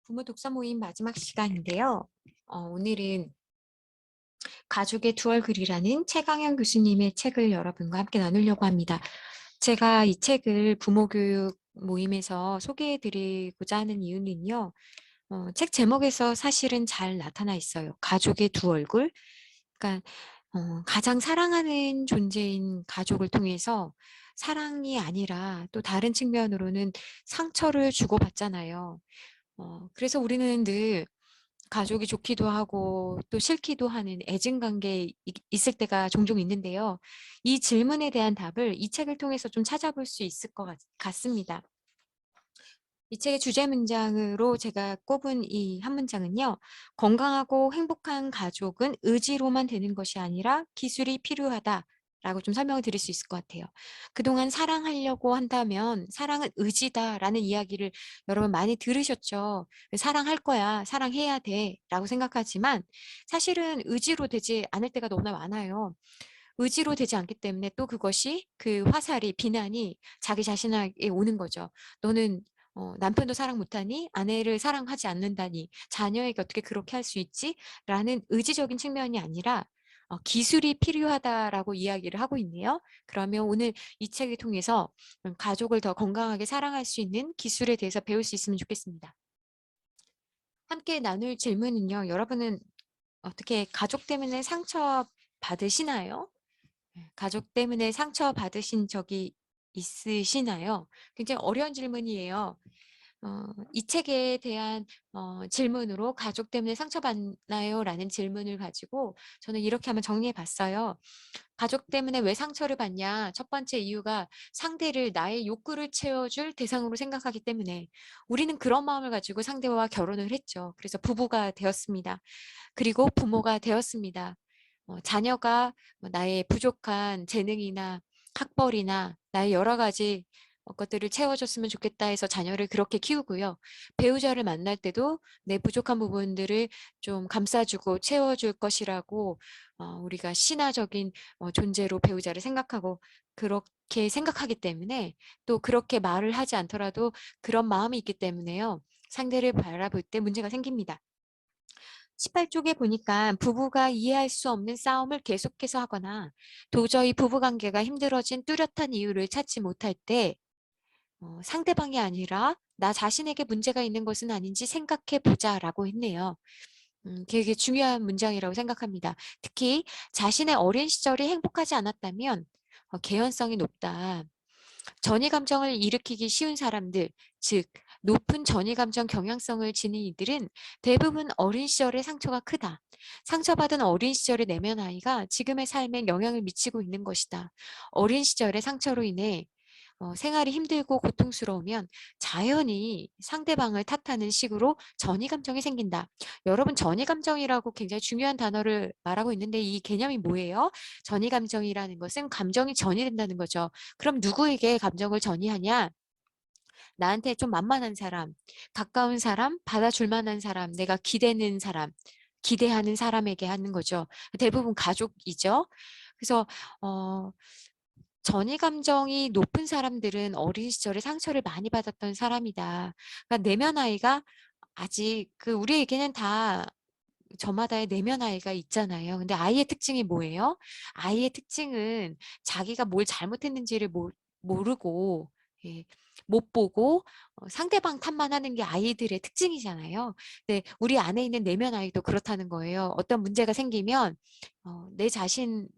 부모 독서 모임 마지막 시간인데요. 오늘은 가족의 두 얼굴이라는 최강현 교수님의 책을 여러분과 함께 나누려고 합니다. 제가 이 책을 부모 교육 모임에서 소개해 드리고자 하는 이유는요. 책 제목에서 사실은 잘 나타나 있어요. 가족의 두 얼굴. 그러니까 가장 사랑하는 존재인 가족을 통해서 사랑이 아니라 또 다른 측면으로는 상처를 주고받잖아요. 그래서 우리는 늘 가족이 좋기도 하고 또 싫기도 하는 애증 관계에 있을 때가 종종 있는데요. 이 질문에 대한 답을 이 책을 통해서 좀 찾아볼 수 있을 것 같습니다. 이 책의 주제 문장으로 제가 꼽은 이 한 문장은요. 건강하고 행복한 가족은 의지로만 되는 것이 아니라 기술이 필요하다라고 좀 설명을 드릴 수 있을 것 같아요. 그동안 사랑하려고 한다면 사랑은 의지다라는 이야기를 여러분 많이 들으셨죠. 사랑할 거야, 사랑해야 돼라고 생각하지만 사실은 의지로 되지 않을 때가 너무나 많아요. 의지로 되지 않기 때문에 또 그것이 그 화살이 비난이 자기 자신에게 오는 거죠. 너는 남편도 사랑 못하니 아내를 사랑하지 않는다니 자녀에게 어떻게 그렇게 할 수 있지? 라는 의지적인 측면이 아니라 기술이 필요하다라고 이야기를 하고 있네요. 그러면 오늘 이 책을 통해서 가족을 더 건강하게 사랑할 수 있는 기술에 대해서 배울 수 있으면 좋겠습니다. 함께 나눌 질문은요. 여러분은 어떻게 가족 때문에 상처 받으시나요? 가족 때문에 상처받으신 적이 있으시나요? 굉장히 어려운 질문이에요. 이 책에 대한 질문으로 가족 때문에 상처받나요? 라는 질문을 가지고 저는 이렇게 한번 정리해 봤어요. 가족 때문에 왜 상처를 받냐? 첫 번째 이유가 상대를 나의 욕구를 채워줄 대상으로 생각하기 때문에 우리는 그런 마음을 가지고 상대와 결혼을 했죠. 그래서 부부가 되었습니다. 그리고 부모가 되었습니다. 자녀가 나의 부족한 재능이나 학벌이나 나의 여러 가지 것들을 채워줬으면 좋겠다 해서 자녀를 그렇게 키우고요. 배우자를 만날 때도 내 부족한 부분들을 좀 감싸주고 채워줄 것이라고 우리가 신화적인 존재로 배우자를 생각하고 그렇게 생각하기 때문에 또 그렇게 말을 하지 않더라도 그런 마음이 있기 때문에요. 상대를 바라볼 때 문제가 생깁니다. 18쪽에 보니까 부부가 이해할 수 없는 싸움을 계속해서 하거나 도저히 부부관계가 힘들어진 뚜렷한 이유를 찾지 못할 때 상대방이 아니라 나 자신에게 문제가 있는 것은 아닌지 생각해 보자라고 했네요. 되게 중요한 문장이라고 생각합니다. 특히 자신의 어린 시절이 행복하지 않았다면 개연성이 높다. 전이 감정을 일으키기 쉬운 사람들, 즉 높은 전이 감정 경향성을 지닌 이들은 대부분 어린 시절의 상처가 크다. 상처받은 어린 시절의 내면 아이가 지금의 삶에 영향을 미치고 있는 것이다. 어린 시절의 상처로 인해 생활이 힘들고 고통스러우면 자연히 상대방을 탓하는 식으로 전이 감정이 생긴다. 여러분 전이 감정이라고 굉장히 중요한 단어를 말하고 있는데 이 개념이 뭐예요? 전이 감정이라는 것은 감정이 전이된다는 거죠. 그럼 누구에게 감정을 전이하냐? 나한테 좀 만만한 사람, 가까운 사람, 받아줄 만한 사람, 내가 기대는 사람, 기대하는 사람에게 하는 거죠. 대부분 가족이죠. 그래서 전이 감정이 높은 사람들은 어린 시절에 상처를 많이 받았던 사람이다. 그러니까 내면 아이가 아직 우리에게는 다 저마다의 내면 아이가 있잖아요. 근데 아이의 특징이 뭐예요? 아이의 특징은 자기가 뭘 잘못했는지를 모르고 예, 못 보고 상대방 탓만 하는 게 아이들의 특징이잖아요. 근데 우리 안에 있는 내면 아이도 그렇다는 거예요. 어떤 문제가 생기면 내 자신을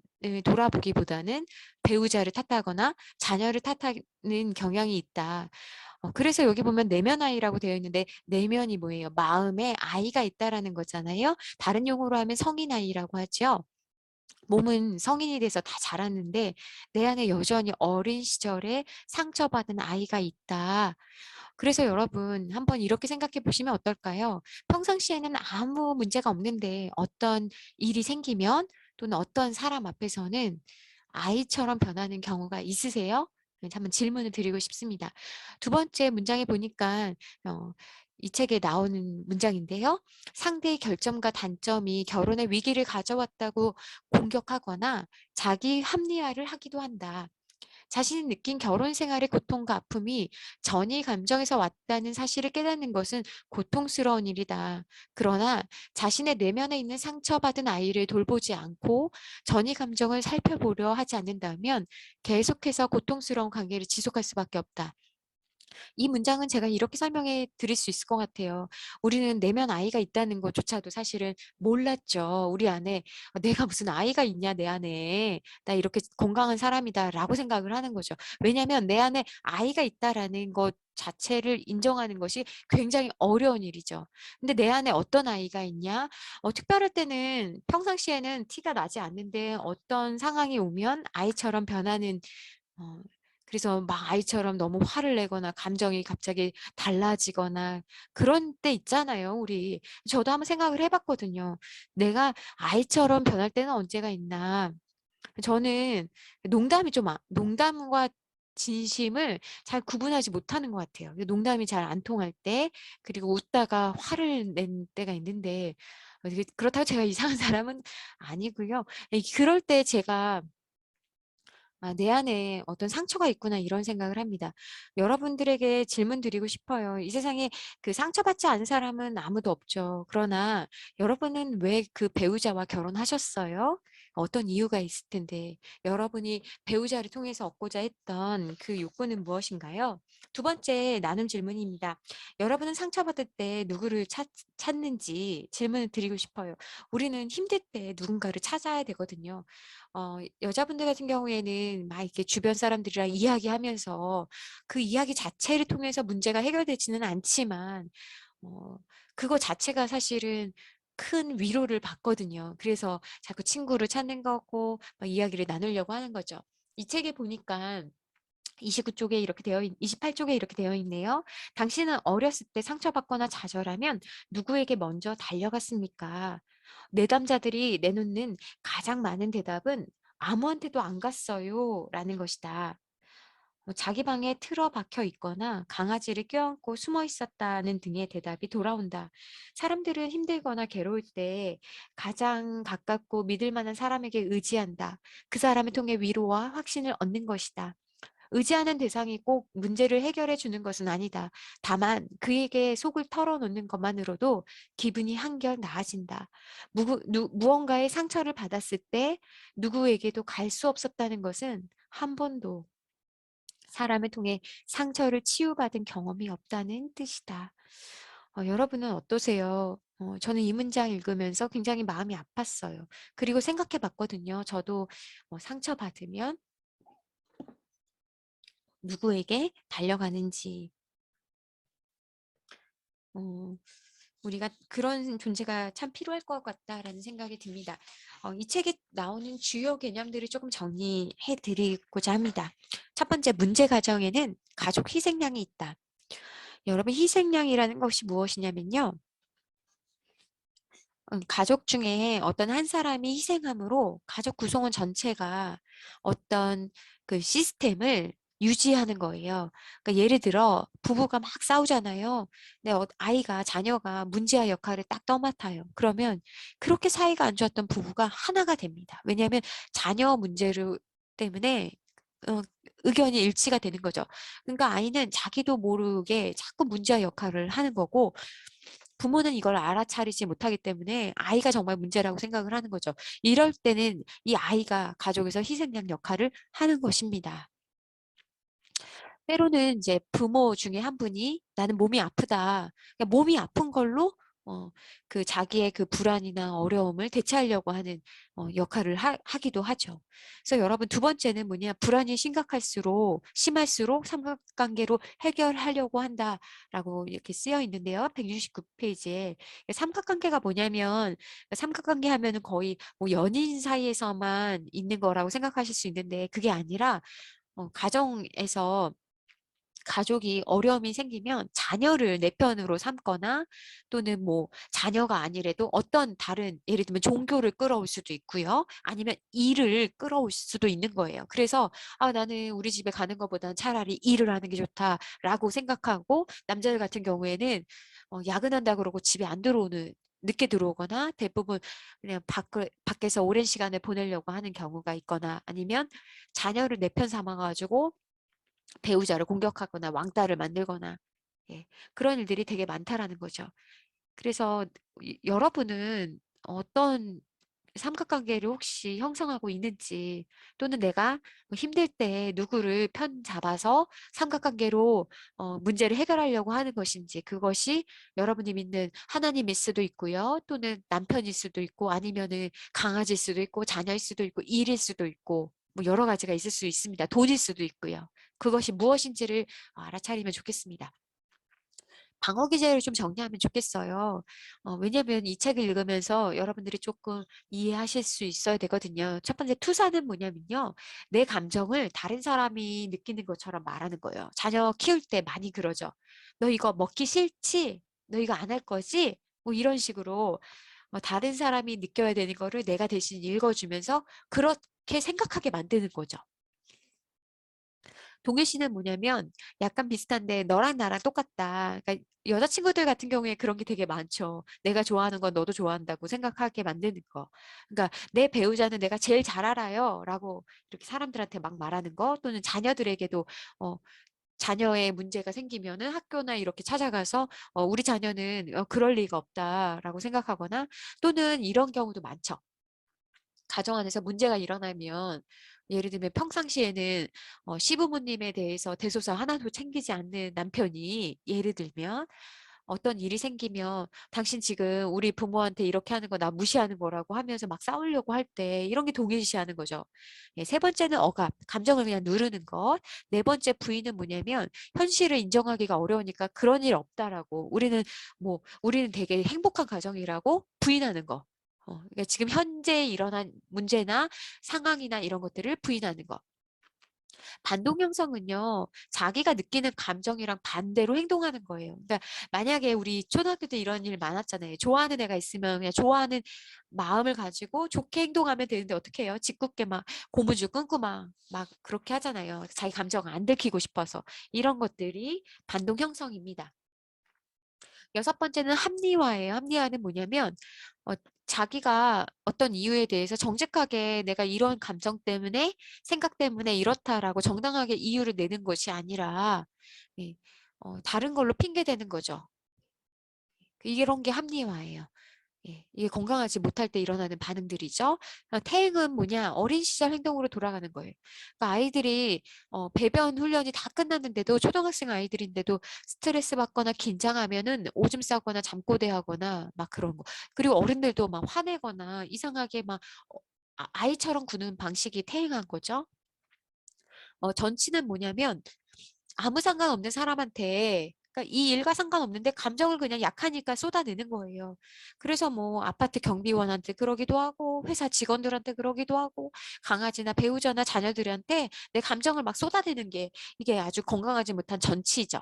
돌아보기보다는 배우자를 탓하거나 자녀를 탓하는 경향이 있다. 그래서 여기 보면 내면 아이라고 되어 있는데 내면이 뭐예요? 마음에 아이가 있다라는 거잖아요. 다른 용어로 하면 성인 아이라고 하죠. 몸은 성인이 돼서 다 자랐는데 내 안에 여전히 어린 시절에 상처받은 아이가 있다. 그래서 여러분 한번 이렇게 생각해 보시면 어떨까요? 평상시에는 아무 문제가 없는데 어떤 일이 생기면 또는 어떤 사람 앞에서는 아이처럼 변하는 경우가 있으세요? 한번 질문을 드리고 싶습니다. 두 번째 문장에 보니까 어, 이 책에 나오는 문장인데요. 상대의 결점과 단점이 결혼의 위기를 가져왔다고 공격하거나 자기 합리화를 하기도 한다. 자신이 느낀 결혼 생활의 고통과 아픔이 전이 감정에서 왔다는 사실을 깨닫는 것은 고통스러운 일이다. 그러나 자신의 내면에 있는 상처받은 아이를 돌보지 않고 전이 감정을 살펴보려 하지 않는다면 계속해서 고통스러운 관계를 지속할 수밖에 없다. 이 문장은 제가 이렇게 설명해 드릴 수 있을 것 같아요. 우리는 내면 아이가 있다는 것조차도 사실은 몰랐죠. 우리 안에 내가 무슨 아이가 있냐 내 안에 나 이렇게 건강한 사람이다라고 생각을 하는 거죠. 왜냐하면 내 안에 아이가 있다라는 것 자체를 인정하는 것이 굉장히 어려운 일이죠. 근데 내 안에 어떤 아이가 있냐? 특별할 때는 평상시에는 티가 나지 않는데 어떤 상황이 오면 아이처럼 변하는 어, 그래서 막 아이처럼 너무 화를 내거나 감정이 갑자기 달라지거나 그런 때 있잖아요, 우리. 저도 한번 생각을 해봤거든요. 내가 아이처럼 변할 때는 언제가 있나. 저는 농담과 진심을 잘 구분하지 못하는 것 같아요. 농담이 잘 안 통할 때, 그리고 웃다가 화를 낸 때가 있는데, 그렇다고 제가 이상한 사람은 아니고요. 그럴 때 제가 내 안에 어떤 상처가 있구나 이런 생각을 합니다. 여러분들에게 질문 드리고 싶어요. 이 세상에 그 상처받지 않은 사람은 아무도 없죠. 그러나 여러분은 왜 그 배우자와 결혼하셨어요? 어떤 이유가 있을 텐데 여러분이 배우자를 통해서 얻고자 했던 그 욕구는 무엇인가요? 두 번째 나눔 질문입니다. 여러분은 상처받을 때 누구를 찾는지 질문을 드리고 싶어요. 우리는 힘들 때 누군가를 찾아야 되거든요. 여자분들 같은 경우에는 막 이렇게 주변 사람들이랑 이야기하면서 그 이야기 자체를 통해서 문제가 해결되지는 않지만, 어, 그거 자체가 사실은 큰 위로를 받거든요. 그래서 자꾸 친구를 찾는 거고, 막 이야기를 나누려고 하는 거죠. 이 책에 보니까 29쪽에 이렇게 28쪽에 이렇게 되어 있네요. 당신은 어렸을 때 상처받거나 좌절하면 누구에게 먼저 달려갔습니까? 내담자들이 내놓는 가장 많은 대답은 아무한테도 안 갔어요. 라는 것이다. 자기 방에 틀어박혀 있거나 강아지를 껴안고 숨어 있었다는 등의 대답이 돌아온다. 사람들은 힘들거나 괴로울 때 가장 가깝고 믿을 만한 사람에게 의지한다. 그 사람을 통해 위로와 확신을 얻는 것이다. 의지하는 대상이 꼭 문제를 해결해 주는 것은 아니다. 다만 그에게 속을 털어놓는 것만으로도 기분이 한결 나아진다. 무언가의 상처를 받았을 때 누구에게도 갈 수 없었다는 것은 한 번도 사람을 통해 상처를 치유받은 경험이 없다는 뜻이다. 여러분은 어떠세요? 저는 이 문장 읽으면서 굉장히 마음이 아팠어요. 그리고 생각해 봤거든요. 저도 상처받으면 누구에게 달려가는지. 어, 우리가 그런 존재가 참 필요할 것 같다라는 생각이 듭니다. 이 책에 나오는 주요 개념들을 조금 정리해 드리고자 합니다. 첫 번째, 문제 가정에는 가족 희생양이 있다. 여러분, 희생양이라는 것이 무엇이냐면요. 가족 중에 어떤 한 사람이 희생함으로 가족 구성원 전체가 어떤 그 시스템을 유지하는 거예요. 그러니까 예를 들어 부부가 막 싸우잖아요. 근데 아이가 자녀가 문제아 역할을 딱 떠맡아요. 그러면 그렇게 사이가 안 좋았던 부부가 하나가 됩니다. 왜냐하면 자녀 문제를 때문에 어, 의견이 일치가 되는 거죠. 그러니까 아이는 자기도 모르게 자꾸 문제아 역할을 하는 거고 부모는 이걸 알아차리지 못하기 때문에 아이가 정말 문제라고 생각을 하는 거죠. 이럴 때는 이 아이가 가족에서 희생양 역할을 하는 것입니다. 때로는 이제 부모 중에 한 분이 나는 몸이 아프다. 그러니까 몸이 아픈 걸로 그 자기의 그 불안이나 어려움을 대체하려고 하는 역할을 하기도 하죠. 그래서 여러분 두 번째는 뭐냐? 불안이 심할수록 삼각관계로 해결하려고 한다라고 이렇게 쓰여 있는데요. 169페이지에 삼각관계가 뭐냐면 삼각관계 하면은 거의 뭐 연인 사이에서만 있는 거라고 생각하실 수 있는데 그게 아니라 가정에서 가족이 어려움이 생기면 자녀를 내 편으로 삼거나 또는 뭐 자녀가 아니래도 어떤 다른 예를 들면 종교를 끌어올 수도 있고요. 아니면 일을 끌어올 수도 있는 거예요. 그래서 나는 우리 집에 가는 것보다는 차라리 일을 하는 게 좋다라고 생각하고 남자들 같은 경우에는 야근한다 그러고 집에 안 들어오는 늦게 들어오거나 대부분 그냥 밖에서 오랜 시간을 보내려고 하는 경우가 있거나 아니면 자녀를 내 편 삼아가지고 배우자를 공격하거나 왕따를 만들거나 예, 그런 일들이 되게 많다라는 거죠. 그래서 여러분은 어떤 삼각관계를 혹시 형성하고 있는지 또는 내가 뭐 힘들 때 누구를 편 잡아서 삼각관계로 문제를 해결하려고 하는 것인지 그것이 여러분이 믿는 하나님일 수도 있고요. 또는 남편일 수도 있고 아니면은 강아지일 수도 있고 자녀일 수도 있고 일일 수도 있고 뭐 여러 가지가 있을 수 있습니다. 돈일 수도 있고요. 그것이 무엇인지를 알아차리면 좋겠습니다. 방어 기제를 좀 정리하면 좋겠어요. 왜냐하면 이 책을 읽으면서 여러분들이 조금 이해하실 수 있어야 되거든요. 첫 번째 투사는 뭐냐면요. 내 감정을 다른 사람이 느끼는 것처럼 말하는 거예요. 자녀 키울 때 많이 그러죠. 너 이거 먹기 싫지? 너 이거 안 할 거지? 뭐 이런 식으로 다른 사람이 느껴야 되는 거를 내가 대신 읽어주면서 그렇게 생각하게 만드는 거죠. 동일시는 뭐냐면 약간 비슷한데 너랑 나랑 똑같다. 그러니까 여자친구들 같은 경우에 그런 게 되게 많죠. 내가 좋아하는 건 너도 좋아한다고 생각하게 만드는 거. 그러니까 내 배우자는 내가 제일 잘 알아요. 라고 이렇게 사람들한테 막 말하는 거 또는 자녀들에게도 어, 자녀의 문제가 생기면은 학교나 이렇게 찾아가서 우리 자녀는 그럴 리가 없다라고 생각하거나 또는 이런 경우도 많죠. 가정 안에서 문제가 일어나면 예를 들면 평상시에는 시부모님에 대해서 대소사 하나도 챙기지 않는 남편이 예를 들면 어떤 일이 생기면 당신 지금 우리 부모한테 이렇게 하는 거 나 무시하는 거라고 하면서 막 싸우려고 할 때 이런 게 동일시하는 거죠. 예, 세 번째는 억압, 감정을 그냥 누르는 것. 네 번째 부인은 뭐냐면 현실을 인정하기가 어려우니까 그런 일 없다라고 우리는 되게 행복한 가정이라고 부인하는 거. 그러니까 지금 현재 일어난 문제나 상황이나 이런 것들을 부인하는 것. 반동 형성은요, 자기가 느끼는 감정이랑 반대로 행동하는 거예요. 그러니까 만약에 우리 초등학교 때 이런 일 많았잖아요. 좋아하는 애가 있으면 그냥 좋아하는 마음을 가지고 좋게 행동하면 되는데 어떻게 해요? 짓궂게 막 고무줄 끊고 막 그렇게 하잖아요. 자기 감정 안 들키고 싶어서. 이런 것들이 반동 형성입니다. 여섯 번째는 합리화예요. 합리화는 뭐냐면 어, 자기가 어떤 이유에 대해서 정직하게 내가 이런 감정 때문에 생각 때문에 이렇다라고 정당하게 이유를 내는 것이 아니라 예, 다른 걸로 핑계 대는 거죠. 이런 게 합리화예요. 예, 이게 건강하지 못할 때 일어나는 반응들이죠. 태행은 뭐냐? 어린 시절 행동으로 돌아가는 거예요. 그러니까 아이들이 배변 훈련이 다 끝났는데도 초등학생 아이들인데도 스트레스 받거나 긴장하면은 오줌 싸거나 잠꼬대하거나 막 그런 거. 그리고 어른들도 막 화내거나 이상하게 막 아이처럼 구는 방식이 태행한 거죠. 전치는 뭐냐면 아무 상관없는 사람한테 그러니까 이 일과 상관없는데 감정을 그냥 약하니까 쏟아내는 거예요. 그래서 뭐 아파트 경비원한테 그러기도 하고 회사 직원들한테 그러기도 하고 강아지나 배우자나 자녀들한테 내 감정을 막 쏟아내는 게 이게 아주 건강하지 못한 전치죠.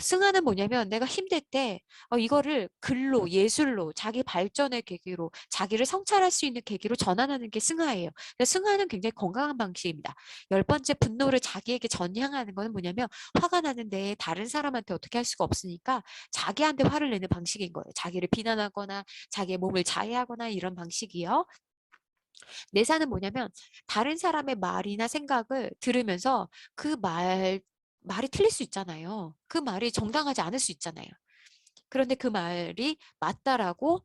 승하는 뭐냐면 내가 힘들 때 이거를 글로 예술로 자기 발전의 계기로 자기를 성찰할 수 있는 계기로 전환하는 게 승하예요. 승하는 굉장히 건강한 방식입니다. 열 번째 분노를 자기에게 전향하는 거는 뭐냐면 화가 나는데 다른 사람한테 어떻게 할 수가 없으니까 자기한테 화를 내는 방식인 거예요. 자기를 비난하거나 자기의 몸을 자해하거나 이런 방식이요. 내사는 뭐냐면 다른 사람의 말이나 생각을 들으면서 그 말이 틀릴 수 있잖아요. 그 말이 정당하지 않을 수 있잖아요. 그런데 그 말이 맞다라고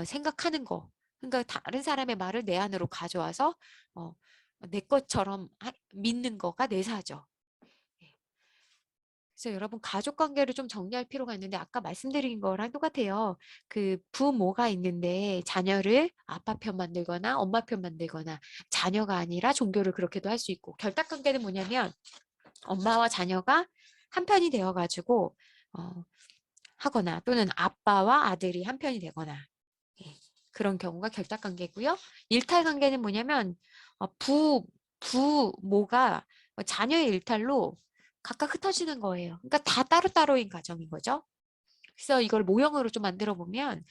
생각하는 거. 그러니까 다른 사람의 말을 내 안으로 가져와서 어, 내 것처럼 믿는 거가 내사죠. 예. 그래서 여러분 가족 관계를 좀 정리할 필요가 있는데 아까 말씀드린 거랑 똑같아요. 그 부모가 있는데 자녀를 아빠 편 만들거나 엄마 편 만들거나 자녀가 아니라 종교를 그렇게도 할 수 있고 결탁 관계는 뭐냐면 엄마와 자녀가 한 편이 되어 가지고 어, 하거나 또는 아빠와 아들이 한 편이 되거나 예, 그런 경우가 결탁 관계고요. 일탈 관계는 뭐냐면 부모가 자녀의 일탈로 각각 흩어지는 거예요. 그러니까 다 따로따로인 가정인 거죠. 그래서 이걸 모형으로 좀 만들어 보면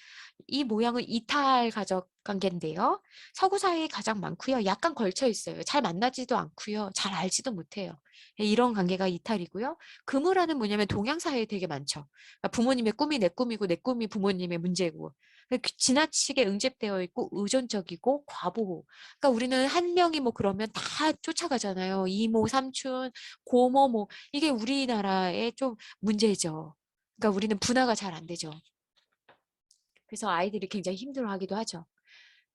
이 모양은 이탈 가족 관계인데요. 서구 사회에 가장 많고요. 약간 걸쳐 있어요. 잘 만나지도 않고요. 잘 알지도 못해요. 예, 이런 관계가 이탈이고요. 금우라는 뭐냐면 동양 사회에 되게 많죠. 그러니까 부모님의 꿈이 내 꿈이고 내 꿈이 부모님의 문제고 지나치게 응집되어 있고 의존적이고 과보호. 그러니까 우리는 한 명이 뭐 그러면 다 쫓아가잖아요. 이모, 삼촌, 고모 뭐 이게 우리나라의 좀 문제죠. 그러니까 우리는 분화가 잘 안 되죠. 그래서 아이들이 굉장히 힘들어하기도 하죠.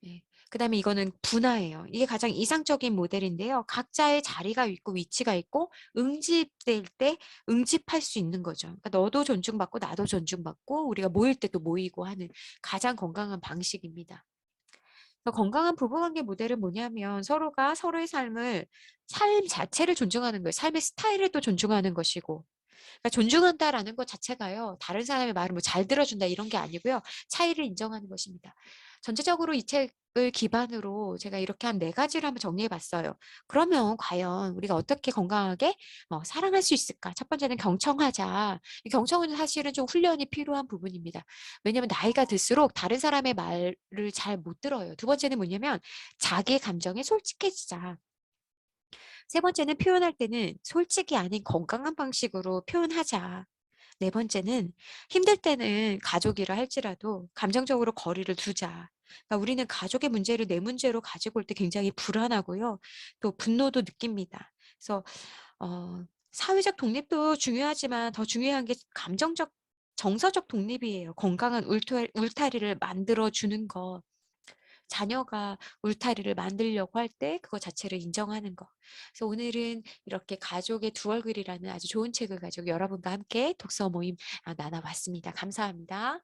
예. 그다음에 이거는 분화예요. 이게 가장 이상적인 모델인데요. 각자의 자리가 있고 위치가 있고 응집될 때 응집할 수 있는 거죠. 그러니까 너도 존중받고 나도 존중받고 우리가 모일 때도 모이고 하는 가장 건강한 방식입니다. 건강한 부부관계 모델은 뭐냐면 서로가 서로의 삶 자체를 존중하는 거예요. 삶의 스타일을 또 존중하는 것이고 그러니까 존중한다라는 것 자체가요. 다른 사람의 말을 뭐 잘 들어준다 이런 게 아니고요. 차이를 인정하는 것입니다. 전체적으로 이 책을 기반으로 제가 이렇게 한 네 가지를 한번 정리해 봤어요. 그러면 과연 우리가 어떻게 건강하게 사랑할 수 있을까? 첫 번째는 경청하자. 이 경청은 사실은 좀 훈련이 필요한 부분입니다. 왜냐하면 나이가 들수록 다른 사람의 말을 잘 못 들어요. 두 번째는 뭐냐면 자기 감정에 솔직해지자. 세 번째는 표현할 때는 솔직이 아닌 건강한 방식으로 표현하자. 네 번째는 힘들 때는 가족이라 할지라도 감정적으로 거리를 두자. 그러니까 우리는 가족의 문제를 내 문제로 가지고 올 때 굉장히 불안하고요. 또 분노도 느낍니다. 그래서 사회적 독립도 중요하지만 더 중요한 게 감정적, 정서적 독립이에요. 건강한 울타리를 만들어 주는 것. 자녀가 울타리를 만들려고 할 때 그거 자체를 인정하는 거. 그래서 오늘은 이렇게 가족의 두 얼굴이라는 아주 좋은 책을 가지고 여러분과 함께 독서 모임 나눠봤습니다. 감사합니다.